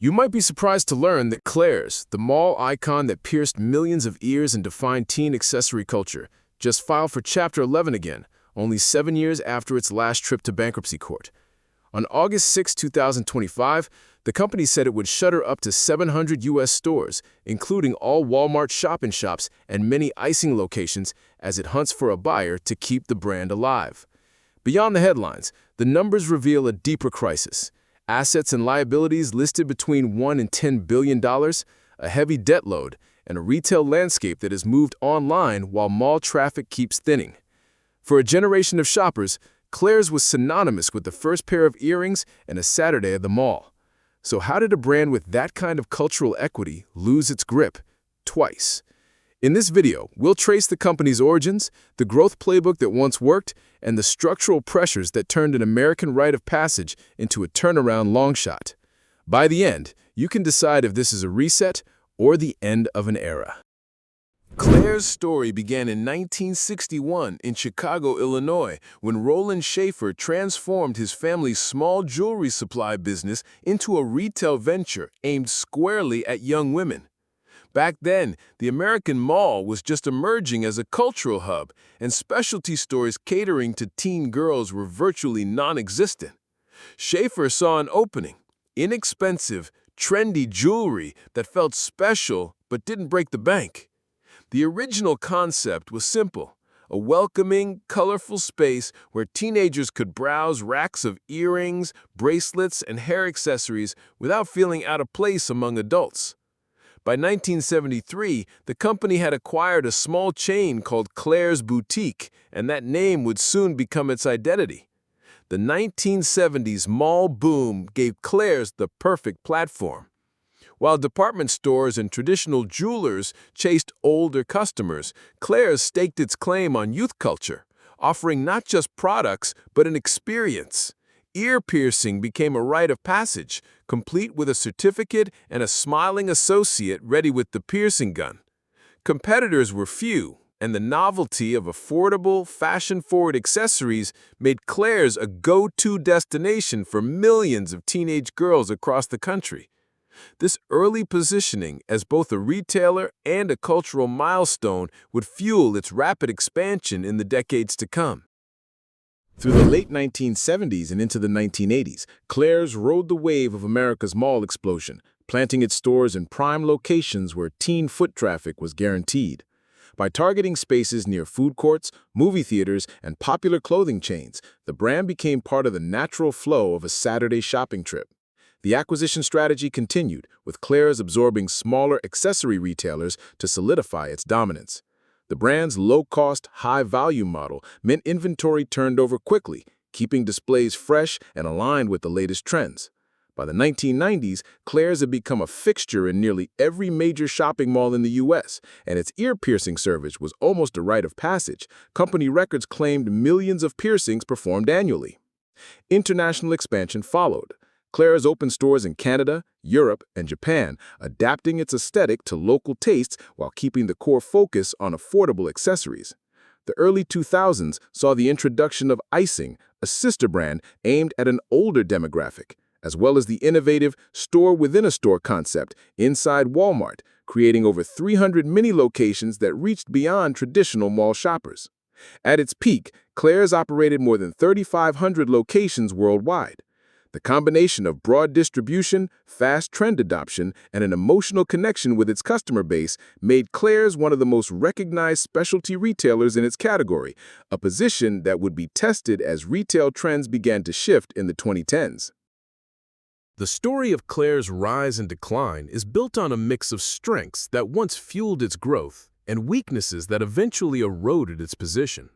You might be surprised to learn that Claire's, the mall icon that pierced millions of ears and defined teen accessory culture, just filed for Chapter 11 again, only 7 years after its last trip to bankruptcy court. On August 6, 2025, the company said it would shutter up to 700 U.S. stores, including all Walmart shop-in-shops and many icing locations, as it hunts for a buyer to keep the brand alive. Beyond the headlines, the numbers reveal a deeper crisis. Assets and liabilities listed between $1 and $10 billion, a heavy debt load, and a retail landscape that has moved online while mall traffic keeps thinning. For a generation of shoppers, Claire's was synonymous with the first pair of earrings and a Saturday at the mall. So how did a brand with that kind of cultural equity lose its grip twice? In this video, we'll trace the company's origins, the growth playbook that once worked, and the structural pressures that turned an American rite of passage into a turnaround long shot. By the end, you can decide if this is a reset or the end of an era. Claire's story began in 1961 in Chicago, Illinois, when Roland Schaefer transformed his family's small jewelry supply business into a retail venture aimed squarely at young women. Back then, the American mall was just emerging as a cultural hub, and specialty stores catering to teen girls were virtually non-existent. Schaefer saw an opening: inexpensive, trendy jewelry that felt special but didn't break the bank. The original concept was simple: a welcoming, colorful space where teenagers could browse racks of earrings, bracelets, and hair accessories without feeling out of place among adults. By 1973, the company had acquired a small chain called Claire's Boutique, and that name would soon become its identity. The 1970s mall boom gave Claire's the perfect platform. While department stores and traditional jewelers chased older customers, Claire's staked its claim on youth culture, offering not just products but an experience. Ear piercing became a rite of passage, complete with a certificate and a smiling associate ready with the piercing gun. Competitors were few, and the novelty of affordable, fashion-forward accessories made Claire's a go-to destination for millions of teenage girls across the country. This early positioning as both a retailer and a cultural milestone would fuel its rapid expansion in the decades to come. Through the late 1970s and into the 1980s, Claire's rode the wave of America's mall explosion, planting its stores in prime locations where teen foot traffic was guaranteed. By targeting spaces near food courts, movie theaters, and popular clothing chains, the brand became part of the natural flow of a Saturday shopping trip. The acquisition strategy continued, with Claire's absorbing smaller accessory retailers to solidify its dominance. The brand's low-cost, high-value model meant inventory turned over quickly, keeping displays fresh and aligned with the latest trends. By the 1990s, Claire's had become a fixture in nearly every major shopping mall in the U.S., and its ear-piercing service was almost a rite of passage. Company records claimed millions of piercings performed annually. International expansion followed. Claire's opened stores in Canada, Europe, and Japan, adapting its aesthetic to local tastes while keeping the core focus on affordable accessories. The early 2000s saw the introduction of icing, a sister brand aimed at an older demographic, as well as the innovative store-within-a-store concept inside Walmart, creating over 300 mini-locations that reached beyond traditional mall shoppers. At its peak, Claire's operated more than 3,500 locations worldwide. The combination of broad distribution, fast trend adoption, and an emotional connection with its customer base made Claire's one of the most recognized specialty retailers in its category, a position that would be tested as retail trends began to shift in the 2010s. The story of Claire's rise and decline is built on a mix of strengths that once fueled its growth and weaknesses that eventually eroded its position.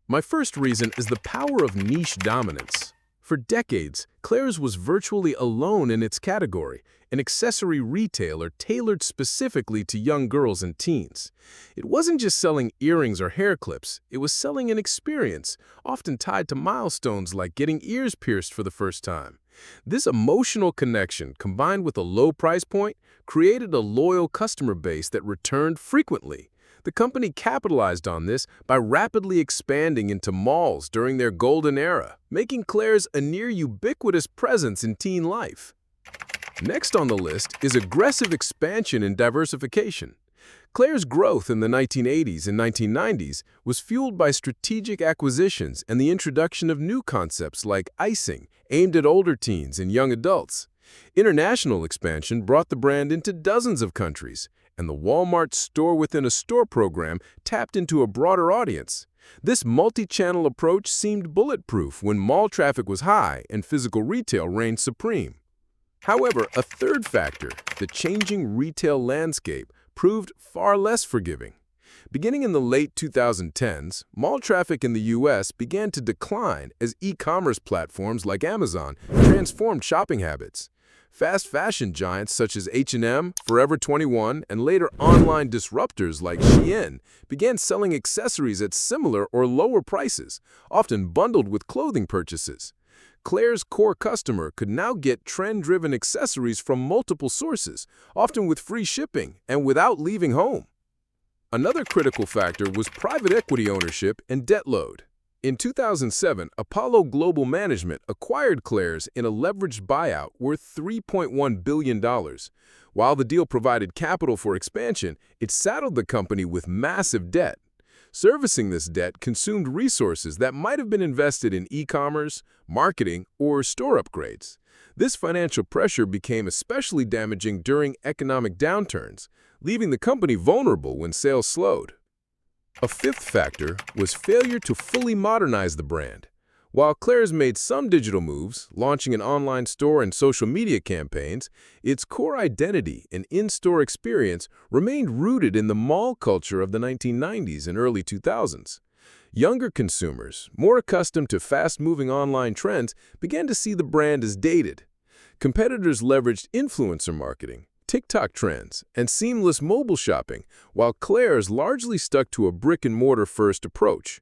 My first reason is the power of niche dominance. For decades, Claire's was virtually alone in its category, an accessory retailer tailored specifically to young girls and teens. It wasn't just selling earrings or hair clips, it was selling an experience, often tied to milestones like getting ears pierced for the first time. This emotional connection, combined with a low price point, created a loyal customer base that returned frequently. The company capitalized on this by rapidly expanding into malls during their golden era, making Claire's a near ubiquitous presence in teen life. Next on the list is aggressive expansion and diversification. Claire's growth in the 1980s and 1990s was fueled by strategic acquisitions and the introduction of new concepts like icing, aimed at older teens and young adults. International expansion brought the brand into dozens of countries, and the Walmart store-within-a-store program tapped into a broader audience. This multi-channel approach seemed bulletproof when mall traffic was high and physical retail reigned supreme. However, a third factor, the changing retail landscape, proved far less forgiving. Beginning in the late 2010s, mall traffic in the U.S. began to decline as e-commerce platforms like Amazon transformed shopping habits. Fast fashion giants such as H&M, Forever 21, and later online disruptors like Shein began selling accessories at similar or lower prices, often bundled with clothing purchases. Claire's core customer could now get trend-driven accessories from multiple sources, often with free shipping and without leaving home. Another critical factor was private equity ownership and debt load. In 2007, Apollo Global Management acquired Claire's in a leveraged buyout worth $3.1 billion. While the deal provided capital for expansion, it saddled the company with massive debt. Servicing this debt consumed resources that might have been invested in e-commerce, marketing, or store upgrades. This financial pressure became especially damaging during economic downturns, leaving the company vulnerable when sales slowed. A fifth factor was failure to fully modernize the brand. While Claire's made some digital moves, launching an online store and social media campaigns, its core identity and in-store experience remained rooted in the mall culture of the 1990s and early 2000s. Younger consumers, more accustomed to fast-moving online trends, began to see the brand as dated. Competitors leveraged influencer marketing, TikTok trends, and seamless mobile shopping, while Claire's largely stuck to a brick-and-mortar first approach.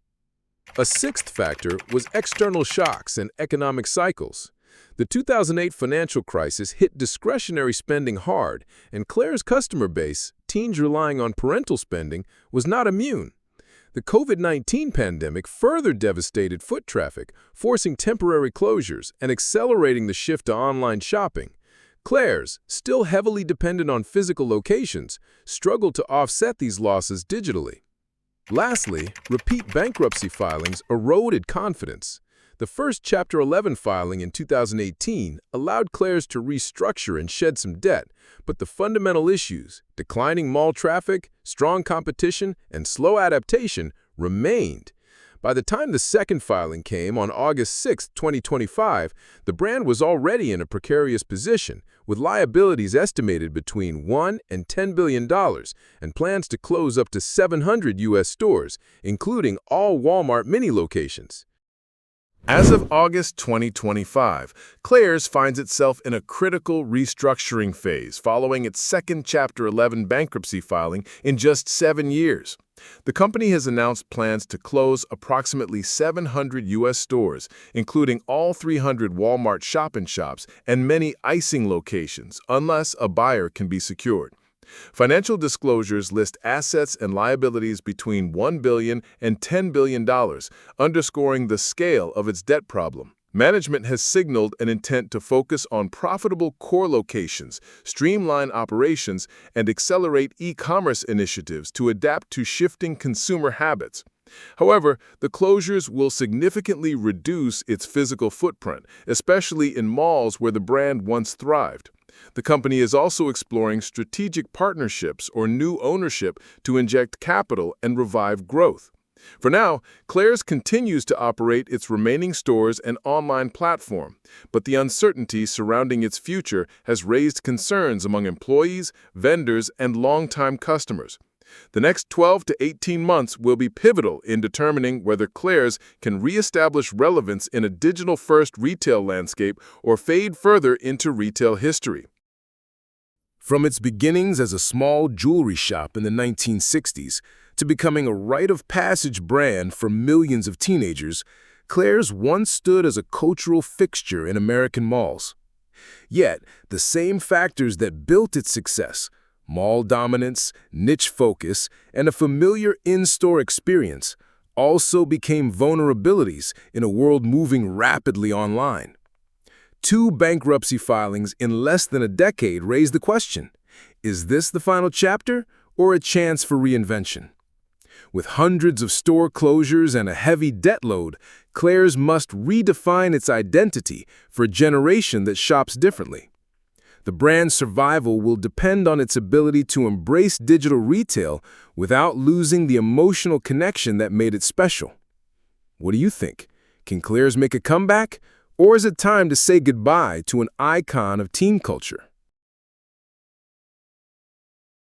A sixth factor was external shocks and economic cycles. The 2008 financial crisis hit discretionary spending hard, and Claire's customer base, teens relying on parental spending, was not immune. The COVID-19 pandemic further devastated foot traffic, forcing temporary closures and accelerating the shift to online shopping. Claire's, still heavily dependent on physical locations, struggled to offset these losses digitally. Lastly, repeat bankruptcy filings eroded confidence. The first Chapter 11 filing in 2018 allowed Claire's to restructure and shed some debt, but the fundamental issues, declining mall traffic, strong competition, and slow adaptation, remained. By the time the second filing came on August 6, 2025, the brand was already in a precarious position, with liabilities estimated between $1 and $10 billion and plans to close up to 700 U.S. stores, including all Walmart mini locations. As of August 2025, Claire's finds itself in a critical restructuring phase following its second Chapter 11 bankruptcy filing in just 7 years. The company has announced plans to close approximately 700 U.S. stores, including all 300 Walmart shop-in-shops and many icing locations, unless a buyer can be secured. Financial disclosures list assets and liabilities between $1 billion and $10 billion, underscoring the scale of its debt problem. Management has signaled an intent to focus on profitable core locations, streamline operations, and accelerate e-commerce initiatives to adapt to shifting consumer habits. However, the closures will significantly reduce its physical footprint, especially in malls where the brand once thrived. The company is also exploring strategic partnerships or new ownership to inject capital and revive growth. For now, Claire's continues to operate its remaining stores and online platform, but the uncertainty surrounding its future has raised concerns among employees, vendors, and longtime customers. The next 12 to 18 months will be pivotal in determining whether Claire's can reestablish relevance in a digital-first retail landscape or fade further into retail history. From its beginnings as a small jewelry shop in the 1960s to becoming a rite-of-passage brand for millions of teenagers, Claire's once stood as a cultural fixture in American malls. Yet, the same factors that built its success, mall dominance, niche focus, and a familiar in-store experience, also became vulnerabilities in a world moving rapidly online. 2 bankruptcy filings in less than a decade raise the question, is this the final chapter or a chance for reinvention? With hundreds of store closures and a heavy debt load, Claire's must redefine its identity for a generation that shops differently. The brand's survival will depend on its ability to embrace digital retail without losing the emotional connection that made it special. What do you think? Can Claire's make a comeback? Or is it time to say goodbye to an icon of teen culture?